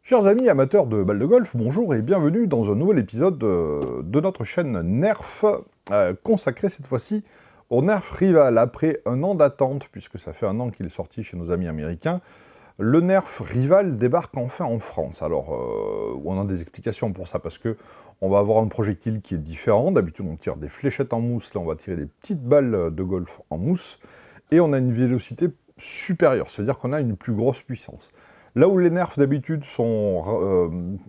Chers amis amateurs de balles de golf, bonjour et bienvenue dans un nouvel épisode de notre chaîne Nerf, consacré cette fois-ci au Nerf Rival. Après un an d'attente, puisque ça fait un an qu'il est sorti chez nos amis américains, le Nerf Rival débarque enfin en France. Alors, on a des explications pour ça, parce que on va avoir un projectile qui est différent. D'habitude, on tire des fléchettes en mousse, là on va tirer des petites balles de golf en mousse, et on a une vélocité supérieure, ça veut dire qu'on a une plus grosse puissance. Là où les Nerfs d'habitude sont...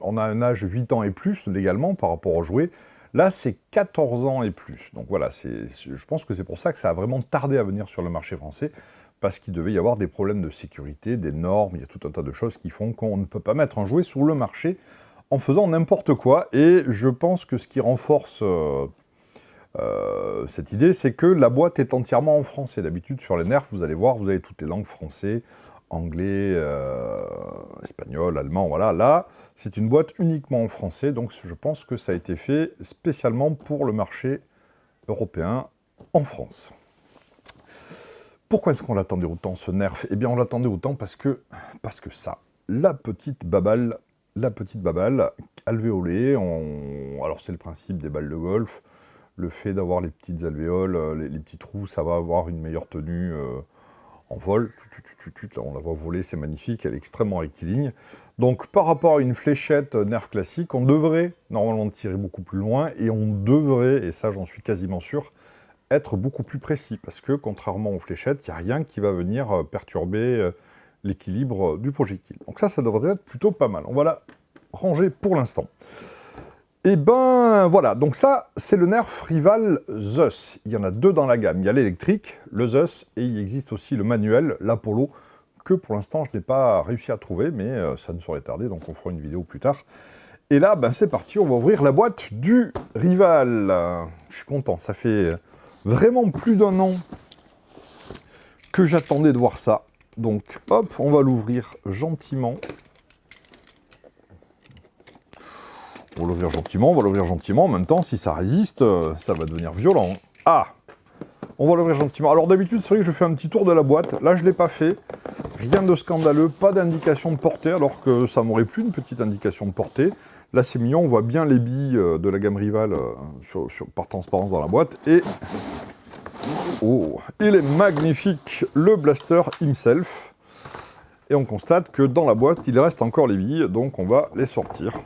on a un âge 8 ans et plus, légalement, par rapport aux jouets, là c'est 14 ans et plus. Donc voilà, je pense que c'est pour ça que ça a vraiment tardé à venir sur le marché français, parce qu'il devait y avoir des problèmes de sécurité, des normes, il y a tout un tas de choses qui font qu'on ne peut pas mettre un jouet sur le marché en faisant n'importe quoi. Et je pense que ce qui renforce cette idée, c'est que la boîte est entièrement en français. D'habitude, sur les Nerfs, vous allez voir, vous avez toutes les langues français, anglais, espagnol, allemand, voilà. Là, c'est une boîte uniquement en français, donc je pense que ça a été fait spécialement pour le marché européen en France. Pourquoi est-ce qu'on l'attendait autant, ce Nerf? Eh bien, on l'attendait autant parce que ça, la petite babale alvéolée, alors c'est le principe des balles de golf, le fait d'avoir les petites alvéoles, les petits trous, ça va avoir une meilleure tenue en vol. Là, on la voit voler, c'est magnifique, elle est extrêmement rectiligne. Donc par rapport à une fléchette Nerf classique, on devrait normalement tirer beaucoup plus loin, et on devrait, et ça j'en suis quasiment sûr, être beaucoup plus précis, parce que contrairement aux fléchettes, il n'y a rien qui va venir perturber l'équilibre du projectile. Donc ça devrait être plutôt pas mal. On va la ranger pour l'instant. Et ben voilà, donc ça, c'est le Nerf Rival Zeus. Il y en a deux dans la gamme. Il y a l'électrique, le Zeus, et il existe aussi le manuel, l'Apollo, que pour l'instant, je n'ai pas réussi à trouver, mais ça ne saurait tarder, donc on fera une vidéo plus tard. Et là, ben c'est parti, on va ouvrir la boîte du Rival. Je suis content, ça fait vraiment plus d'un an que j'attendais de voir ça. Donc, hop, on va l'ouvrir gentiment. On va l'ouvrir gentiment, en même temps, si ça résiste, ça va devenir violent. Ah! On va l'ouvrir gentiment. Alors d'habitude, c'est vrai que je fais un petit tour de la boîte. Là, je ne l'ai pas fait. Rien de scandaleux, pas d'indication de portée, alors que ça m'aurait plu une petite indication de portée. Là, c'est mignon, on voit bien les billes de la gamme Rival par transparence dans la boîte. Et... oh! Il est magnifique, le blaster himself. Et on constate que dans la boîte, il reste encore les billes, donc on va les sortir.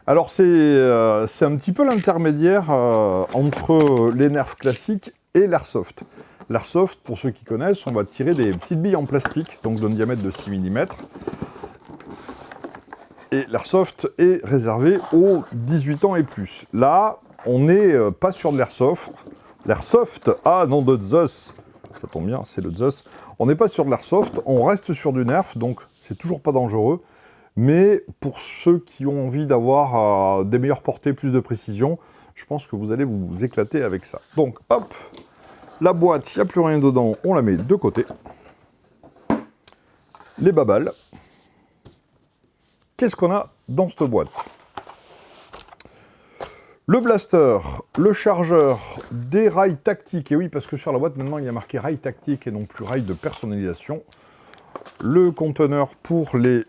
Alors c'est un petit peu l'intermédiaire entre les Nerfs classiques et l'Airsoft. L'Airsoft, pour ceux qui connaissent, on va tirer des petites billes en plastique, donc d'un diamètre de 6 mm. Et l'Airsoft est réservé aux 18 ans et plus. Là, on n'est pas sur de l'Airsoft. L'Airsoft, ah non, de Zeus, ça tombe bien, c'est le Zeus. On n'est pas sur de l'Airsoft, on reste sur du Nerf, donc c'est toujours pas dangereux. Mais pour ceux qui ont envie d'avoir des meilleures portées, plus de précision, je pense que vous allez vous éclater avec ça. Donc, hop, la boîte, il n'y a plus rien dedans, on la met de côté. Les babales. Qu'est-ce qu'on a dans cette boîte? Le blaster, le chargeur, des rails tactiques. Et oui, parce que sur la boîte, maintenant, il y a marqué rails tactiques et non plus rails de personnalisation. Le conteneur pour les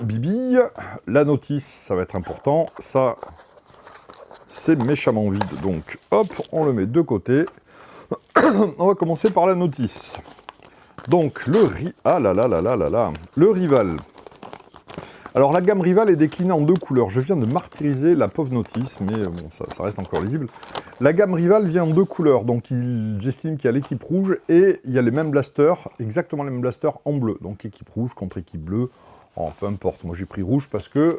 bibilles, la notice, ça va être important, ça c'est méchamment vide, donc hop, on le met de côté. On va commencer par la notice. Donc le le Rival. Alors la gamme Rival est déclinée en deux couleurs. Je viens de martyriser la pauvre notice, mais bon, ça reste encore lisible. La gamme Rival vient en deux couleurs, donc ils estiment qu'il y a l'équipe rouge et il y a les mêmes blasters, exactement les mêmes blasters en bleu. Donc équipe rouge contre équipe bleue. Oh, peu importe, moi j'ai pris rouge parce que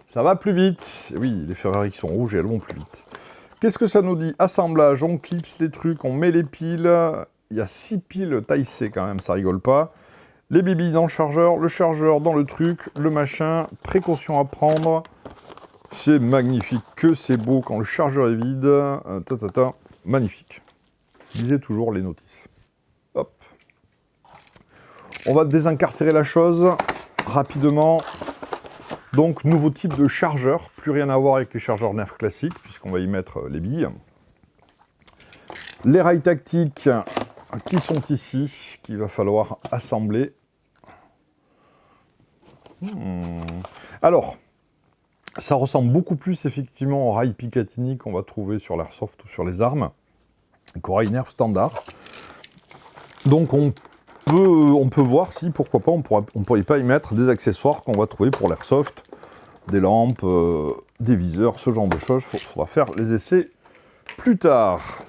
ça va plus vite. Et oui, les Ferrari qui sont rouges et elles vont plus vite. Qu'est-ce que ça nous dit? Assemblage, on clipse les trucs, on met les piles. Il y a 6 piles taille C quand même, ça rigole pas. Les bibilles dans le chargeur dans le truc, le machin, précaution à prendre. C'est magnifique, que c'est beau quand le chargeur est vide. Magnifique. Je disais toujours les notices. Hop. On va désincarcérer la chose rapidement. Donc, nouveau type de chargeur, plus rien à voir avec les chargeurs Nerf classiques, puisqu'on va y mettre les billes. Les rails tactiques qui sont ici, qu'il va falloir assembler. Alors, ça ressemble beaucoup plus effectivement au rail Picatinny qu'on va trouver sur l'airsoft ou sur les armes, qu'au rail Nerf standard. Donc on peut voir si, pourquoi pas, on pourrait pas y mettre des accessoires qu'on va trouver pour l'airsoft, des lampes, des viseurs, ce genre de choses. Il faudra faire les essais plus tard.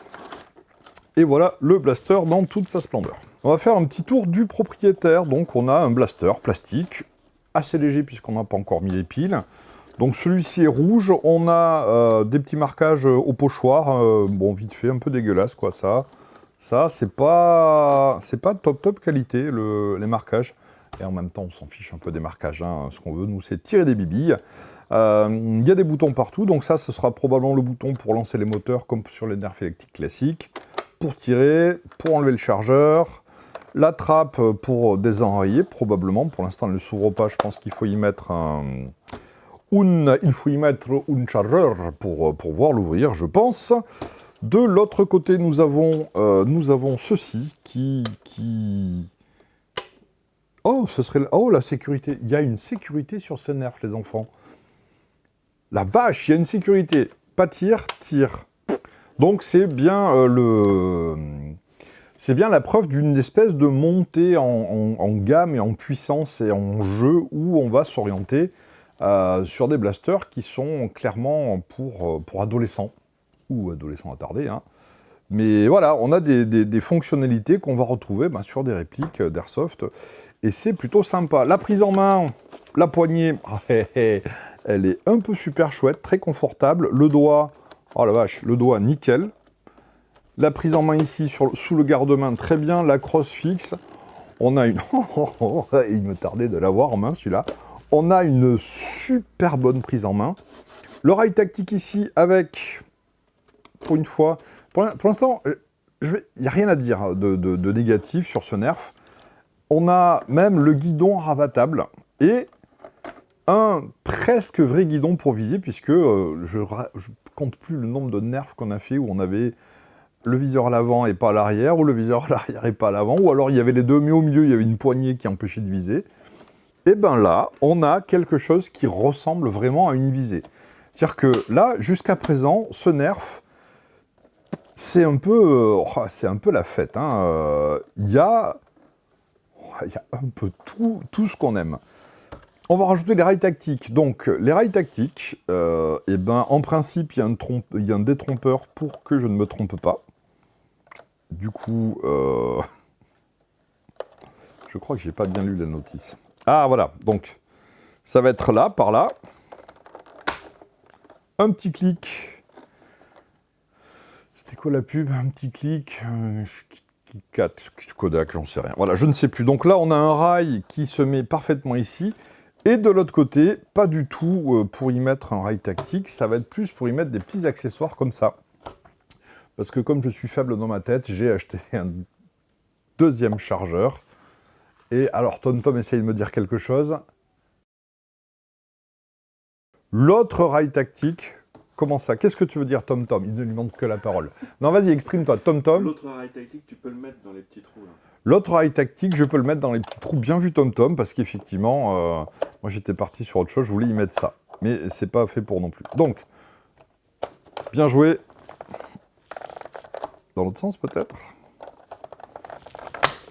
Et voilà le blaster dans toute sa splendeur. On va faire un petit tour du propriétaire. Donc on a un blaster plastique, assez léger puisqu'on n'a pas encore mis les piles. Donc celui-ci est rouge, on a des petits marquages au pochoir, bon vite fait, un peu dégueulasse quoi ça. Ça c'est pas top qualité les marquages. Et en même temps on s'en fiche un peu des marquages, hein. Ce qu'on veut nous c'est tirer des bibilles. Il y a des boutons partout, donc ça ce sera probablement le bouton pour lancer les moteurs comme sur les nerfs électriques classiques. Pour tirer, pour enlever le chargeur. La trappe pour désenrayer, probablement. Pour l'instant, elle ne s'ouvre pas. Je pense qu'il faut y mettre un chargeur pour pouvoir l'ouvrir, je pense. De l'autre côté, nous avons ceci qui... Oh, ce serait... Oh, la sécurité. Il y a une sécurité sur ces nerfs, les enfants. La vache, il y a une sécurité. Pas tir, tir. Donc, c'est bien C'est bien la preuve d'une espèce de montée en gamme et en puissance et en jeu où on va s'orienter sur des blasters qui sont clairement pour adolescents ou adolescents attardés. Hein. Mais voilà, on a des fonctionnalités qu'on va retrouver sur des répliques d'Airsoft et c'est plutôt sympa. La prise en main, la poignée, elle est un peu super chouette, très confortable. Le doigt, oh la vache, le doigt nickel. La prise en main ici, sous le garde-main, très bien. La crosse fixe. On a une... Il me tardait de l'avoir en main, celui-là. On a une super bonne prise en main. Le rail tactique ici, avec... Pour une fois... Pour l'instant, il n'y a rien à dire de négatif sur ce nerf. On a même le guidon rabattable. Et un presque vrai guidon pour viser, puisque je compte plus le nombre de nerfs qu'on a fait où on avait... le viseur à l'avant et pas à l'arrière, ou le viseur à l'arrière et pas à l'avant, ou alors il y avait les deux, mais au milieu, il y avait une poignée qui empêchait de viser. Et bien là, on a quelque chose qui ressemble vraiment à une visée. C'est-à-dire que là, jusqu'à présent, ce nerf, c'est un peu la fête. Hein. Il y a un peu tout ce qu'on aime. On va rajouter les rails tactiques. Donc, les rails tactiques, en principe, il y a un détrompeur pour que je ne me trompe pas. Du coup, je crois que j'ai pas bien lu la notice. Ah, voilà. Donc, ça va être là, par là. Un petit clic. C'était quoi la pub? Un petit clic. Kodak, j'en sais rien. Voilà, je ne sais plus. Donc là, on a un rail qui se met parfaitement ici. Et de l'autre côté, pas du tout pour y mettre un rail tactique. Ça va être plus pour y mettre des petits accessoires comme ça. Parce que comme je suis faible dans ma tête, j'ai acheté un deuxième chargeur. Et alors, TomTom essaye de me dire quelque chose. L'autre rail tactique, comment ça? Qu'est-ce que tu veux dire, TomTom? Il ne lui demande que la parole. Non, vas-y, exprime-toi, TomTom. L'autre rail tactique, tu peux le mettre dans les petits trous, là. L'autre rail tactique, je peux le mettre dans les petits trous. Bien vu, TomTom, parce qu'effectivement, moi j'étais parti sur autre chose, je voulais y mettre ça. Mais c'est pas fait pour non plus. Donc, bien joué. Dans l'autre sens, peut-être.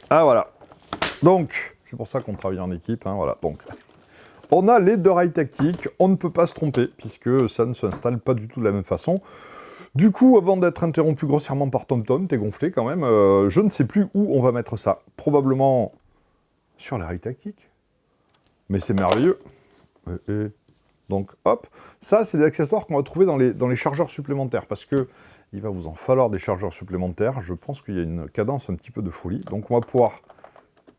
Ah, voilà. Donc, c'est pour ça qu'on travaille en équipe. Hein, voilà. Donc, on a les deux rails tactiques. On ne peut pas se tromper, puisque ça ne s'installe pas du tout de la même façon. Du coup, avant d'être interrompu grossièrement par TomTom, t'es gonflé quand même, je ne sais plus où on va mettre ça. Probablement sur les rails tactiques. Mais c'est merveilleux. Donc, hop. Ça, c'est des accessoires qu'on va trouver dans les chargeurs supplémentaires, parce que il va vous en falloir des chargeurs supplémentaires. Je pense qu'il y a une cadence un petit peu de folie. Donc, on va pouvoir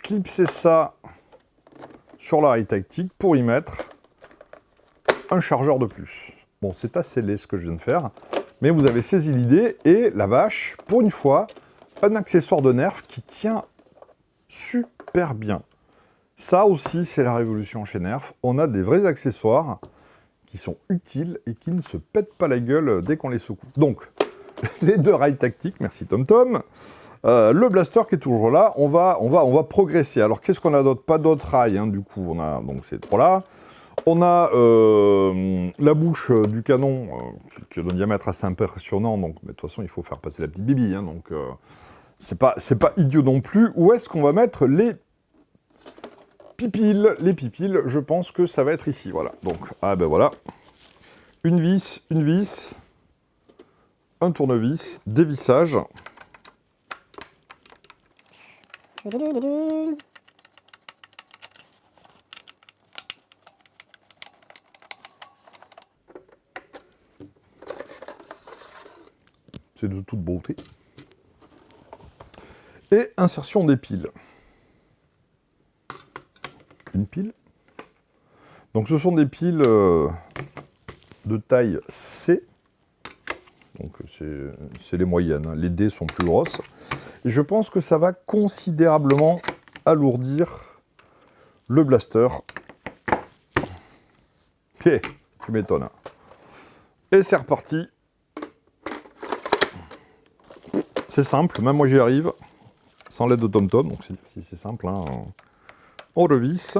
clipser ça sur la rail tactique pour y mettre un chargeur de plus. Bon, c'est assez laid ce que je viens de faire, mais vous avez saisi l'idée et la vache, pour une fois, un accessoire de nerf qui tient super bien. Ça aussi, c'est la révolution chez Nerf. On a des vrais accessoires qui sont utiles et qui ne se pètent pas la gueule dès qu'on les secoue. Donc, les deux rails tactiques, merci TomTom. Le blaster qui est toujours là, on va progresser. Alors, qu'est-ce qu'on a d'autre? Pas d'autres rails, hein, du coup. On a donc ces trois-là. On a la bouche du canon, qui a un diamètre assez impressionnant. Donc, mais de toute façon, il faut faire passer la petite bibi. Hein, donc, c'est pas idiot non plus. Où est-ce qu'on va mettre les pipiles? Les pipiles, je pense que ça va être ici. Voilà. Donc, ah ben voilà. Une vis, un tournevis, dévissage. C'est de toute beauté. Et insertion des piles. Une pile. Donc ce sont des piles de taille C. Donc c'est les moyennes, hein. Les D sont plus grosses. Et je pense que ça va considérablement alourdir le blaster. Ok, tu m'étonnes. Et c'est reparti. C'est simple, même moi j'y arrive. Sans l'aide de TomTom, donc c'est simple. Hein. On revisse.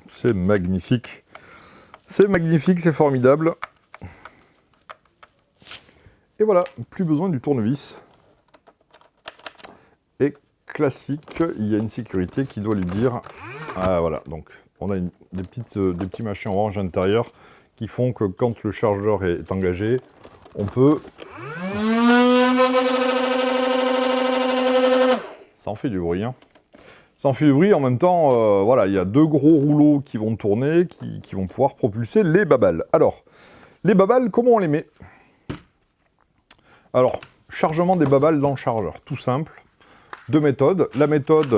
C'est magnifique. C'est magnifique, c'est formidable. Et voilà, plus besoin du tournevis. Et classique, il y a une sécurité qui doit lui dire... Ah voilà, donc on a des petits machins orange à l'intérieur qui font que quand le chargeur est engagé, on peut... Ça en fait du bruit, hein. Ça en fait du bruit, en même temps, voilà, il y a deux gros rouleaux qui vont tourner, qui vont pouvoir propulser les babales. Alors, les babales, comment on les met? Alors, chargement des babales dans le chargeur, tout simple. Deux méthodes. La méthode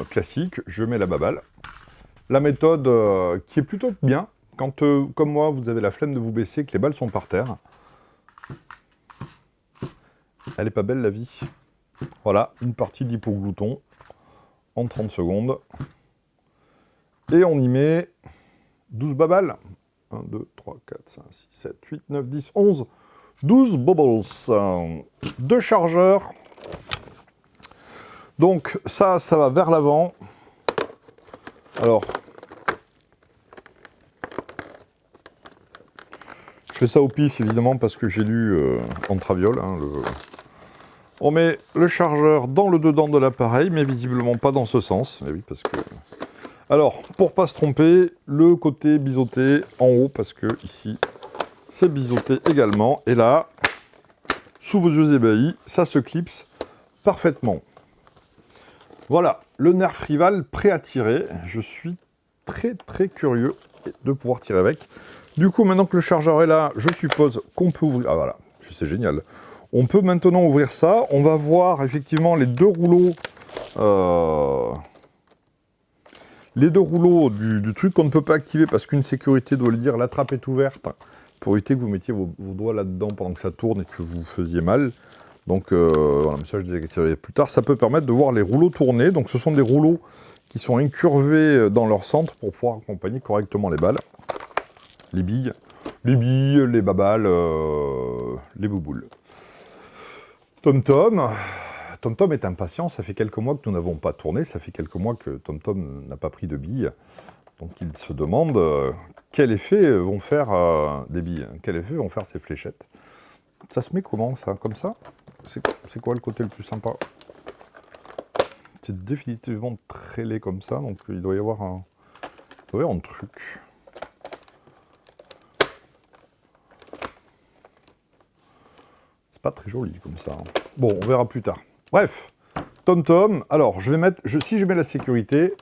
classique, je mets la babale. La méthode qui est plutôt bien, quand, comme moi, vous avez la flemme de vous baisser, que les balles sont par terre. Elle est pas belle, la vie. Voilà, une partie d'hypoglouton en 30 secondes. Et on y met 12 babales. 1, 2, 3, 4, 5, 6, 7, 8, 9, 10, 11, 12 bubbles. Deux chargeurs. Donc ça va vers l'avant. Alors, je fais ça au pif, évidemment, parce que j'ai lu en traviole, hein, on met le chargeur dans le dedans de l'appareil, mais visiblement pas dans ce sens. Mais oui, parce que... Alors, pour pas se tromper, le côté biseauté en haut, parce que ici, c'est biseauté également. Et là, sous vos yeux ébahis, ça se clipse parfaitement. Voilà, le nerf rival prêt à tirer. Je suis très très curieux de pouvoir tirer avec. Du coup, maintenant que le chargeur est là, je suppose qu'on peut ouvrir... Ah voilà, c'est génial. On peut maintenant ouvrir ça. On va voir effectivement les deux rouleaux. Les deux rouleaux du truc qu'on ne peut pas activer parce qu'une sécurité doit le dire, la trappe est ouverte pour éviter que vous mettiez vos doigts là-dedans pendant que ça tourne et que vous faisiez mal. Donc voilà, mais ça je désactiverai plus tard. Ça peut permettre de voir les rouleaux tourner. Donc ce sont des rouleaux qui sont incurvés dans leur centre pour pouvoir accompagner correctement les balles, les billes, les babales, les bouboules. TomTom est impatient, ça fait quelques mois que nous n'avons pas tourné, ça fait quelques mois que TomTom n'a pas pris de billes. Donc il se demande quel effet vont faire des billes, quel effet vont faire ces fléchettes. Ça se met comment ça? Comme ça? C'est quoi le côté le plus sympa? C'est définitivement très laid comme ça, donc il doit y avoir un truc. Pas très joli comme ça. Bon, on verra plus tard. Bref, TomTom. Alors, si je mets la sécurité,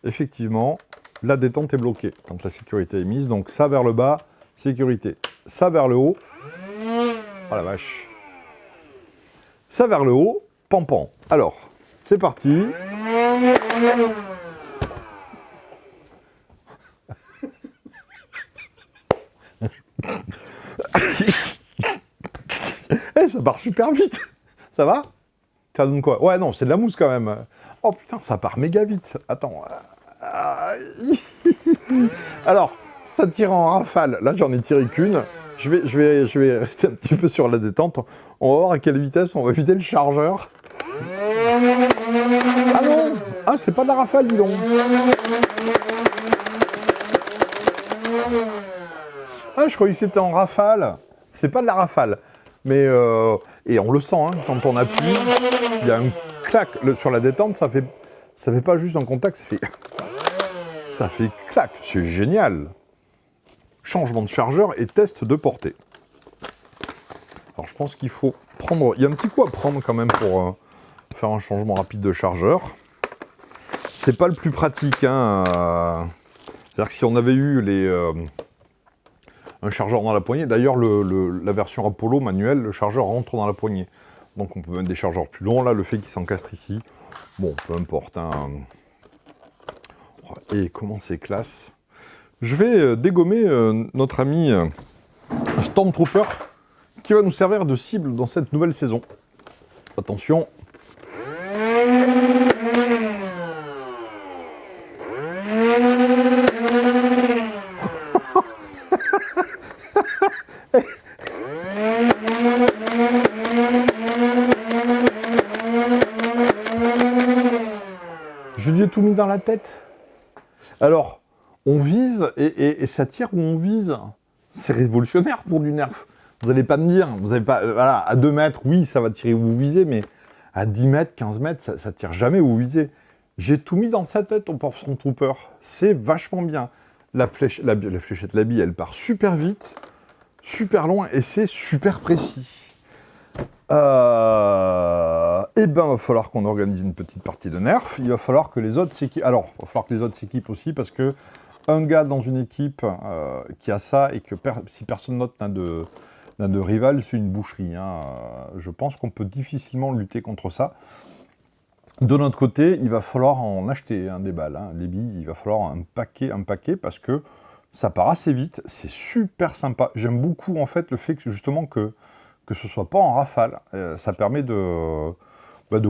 effectivement, la détente est bloquée quand la sécurité est mise. Donc ça vers le bas, sécurité. Ça vers le haut. Oh la vache. Ça vers le haut, pampan. Alors, c'est parti. Ça part super vite. Ça va? Ça donne quoi? Ouais, non, c'est de la mousse quand même. Oh putain, ça part méga vite. Attends. Alors, ça tire en rafale. Là, j'en ai tiré qu'une. Je vais rester un petit peu sur la détente. On va voir à quelle vitesse on va vider le chargeur. Ah, c'est pas de la rafale, dis donc. Ah, je croyais que c'était en rafale. C'est pas de la rafale. Mais, et on le sent, hein, quand on appuie, il y a un clac. Sur la détente, ça fait pas juste un contact, ça fait clac. C'est génial. Changement de chargeur et test de portée. Alors, je pense qu'il faut prendre... Il y a un petit coup à prendre quand même pour faire un changement rapide de chargeur. C'est pas le plus pratique, hein. C'est-à-dire que si on avait eu un chargeur dans la poignée, d'ailleurs la version Apollo manuelle, le chargeur rentre dans la poignée. Donc on peut mettre des chargeurs plus longs. Là, le fait qu'il s'encastre ici, bon, peu importe. Hein. Et comment c'est classe. Je vais dégommer notre ami Stormtrooper, qui va nous servir de cible dans cette nouvelle saison. Attention. Je lui ai tout mis dans la tête. Alors, on vise et ça tire où on vise. C'est révolutionnaire pour du nerf. Vous n'allez pas me dire, vous avez pas, voilà, à 2 mètres, oui, ça va tirer où vous visez, mais à 10 mètres, 15 mètres, ça tire jamais où vous visez. J'ai tout mis dans sa tête, on porte son trooper. C'est vachement bien. La fléchette, la bille, elle part super vite, super loin, et c'est super précis. Eh ben, il va falloir qu'on organise une petite partie de nerf. Il va falloir que les autres s'équipent. Alors, il va falloir que les autres s'équipent aussi, parce que un gars dans une équipe qui a ça, et que si personne d'autre n'a de rival, c'est une boucherie. Hein. Je pense qu'on peut difficilement lutter contre ça. De notre côté, il va falloir en acheter des balles. Hein. Les billes, il va falloir un paquet, parce que ça part assez vite. C'est super sympa. J'aime beaucoup, en fait, le fait que, justement, que ce soit pas en rafale. Ça permet de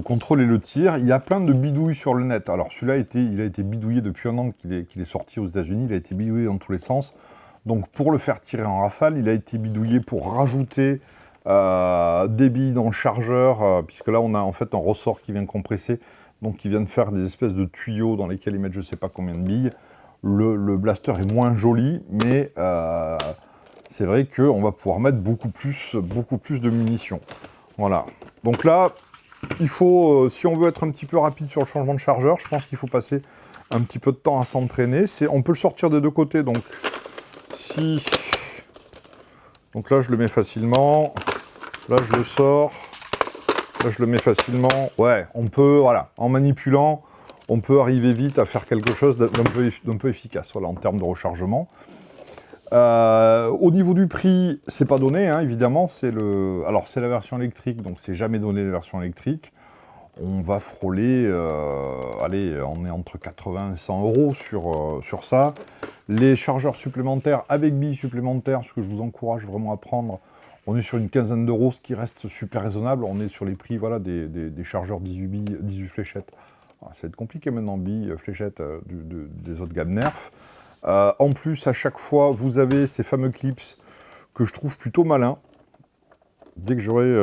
contrôler le tir. Il y a plein de bidouilles sur le net. Alors celui-là, il a été bidouillé depuis un an qu'il est sorti aux États-Unis. Il a été bidouillé dans tous les sens. Donc pour le faire tirer en rafale, il a été bidouillé pour rajouter des billes dans le chargeur, puisque là on a en fait un ressort qui vient compresser, donc qui vient de faire des espèces de tuyaux dans lesquels ils mettent je sais pas combien de billes. Le blaster est moins joli, mais c'est vrai qu'on va pouvoir mettre beaucoup plus de munitions. Voilà. Donc là, il faut, si on veut être un petit peu rapide sur le changement de chargeur, je pense qu'il faut passer un petit peu de temps à s'entraîner. On peut le sortir des deux côtés, donc donc là je le mets facilement, là je le sors, là je le mets facilement. Ouais, on peut, voilà, en manipulant, on peut arriver vite à faire quelque chose d'un peu efficace, voilà, en termes de rechargement. Au niveau du prix, c'est pas donné, hein, évidemment. Alors, c'est la version électrique, donc c'est jamais donné la version électrique. On va frôler, allez, on est entre 80 et 100 € sur ça. Les chargeurs supplémentaires avec billes supplémentaires, ce que je vous encourage vraiment à prendre, on est sur une quinzaine d'euros, ce qui reste super raisonnable. On est sur les prix, voilà, des chargeurs 18 billes, 18 fléchettes. Ça va être compliqué maintenant, billes, fléchettes des autres gammes Nerf. En plus, à chaque fois, vous avez ces fameux clips que je trouve plutôt malins. Dès que j'aurai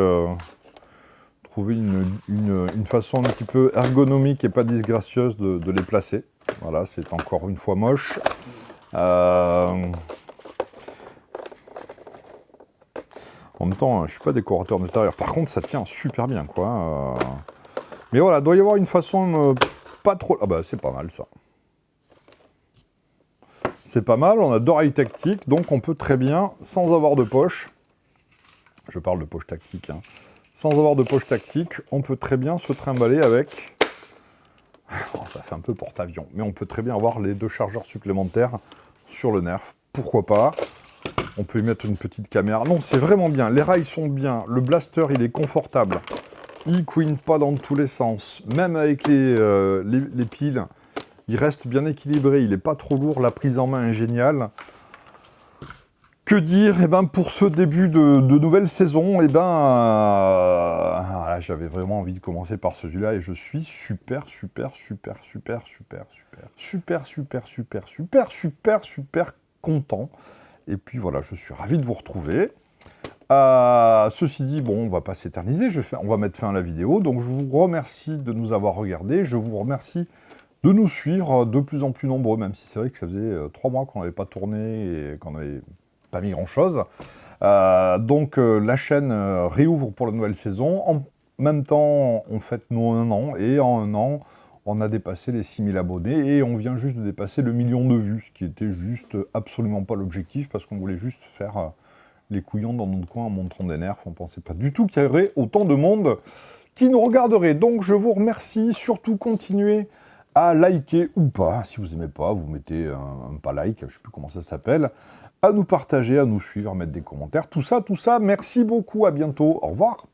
trouvé une façon un petit peu ergonomique et pas disgracieuse de les placer. Voilà, c'est encore une fois moche. En même temps, je ne suis pas décorateur d'intérieur. Par contre, ça tient super bien, quoi. Mais voilà, il doit y avoir une façon pas trop... Ah bah, c'est pas mal, ça. C'est pas mal, on a 2 rails tactiques, donc on peut très bien, sans avoir de poche, je parle de poche tactique, hein, sans avoir de poche tactique, on peut très bien se trimballer avec, oh, ça fait un peu porte-avions, mais on peut très bien avoir les 2 chargeurs supplémentaires sur le Nerf, pourquoi pas, on peut y mettre une petite caméra, non c'est vraiment bien, les rails sont bien, le blaster il est confortable, il couine pas dans tous les sens, même avec les piles, il reste bien équilibré, il n'est pas trop lourd, la prise en main est géniale. Que dire? Eh ben, pour ce début de nouvelle saison, eh ben, voilà, j'avais vraiment envie de commencer par celui-là et je suis super content. Et puis voilà, je suis ravi de vous retrouver. Ceci dit, bon, on va pas s'éterniser, on va mettre fin à la vidéo. Donc je vous remercie de nous avoir regardés, je vous remercie de nous suivre de plus en plus nombreux, même si c'est vrai que ça faisait 3 mois qu'on n'avait pas tourné et qu'on n'avait pas mis grand-chose. Donc la chaîne réouvre pour la nouvelle saison. En même temps, on fête nos 1 an, et en 1 an, on a dépassé les 6000 abonnés, et on vient juste de dépasser le 1 000 000 de vues, ce qui était juste absolument pas l'objectif, parce qu'on voulait juste faire les couillons dans notre coin en montrant des nerfs. On pensait pas du tout qu'il y aurait autant de monde qui nous regarderait. Donc je vous remercie, surtout continuez à liker ou pas. Si vous aimez pas, vous mettez un pas like, je sais plus comment ça s'appelle, à nous partager, à nous suivre, à mettre des commentaires, tout ça, merci beaucoup, à bientôt, au revoir.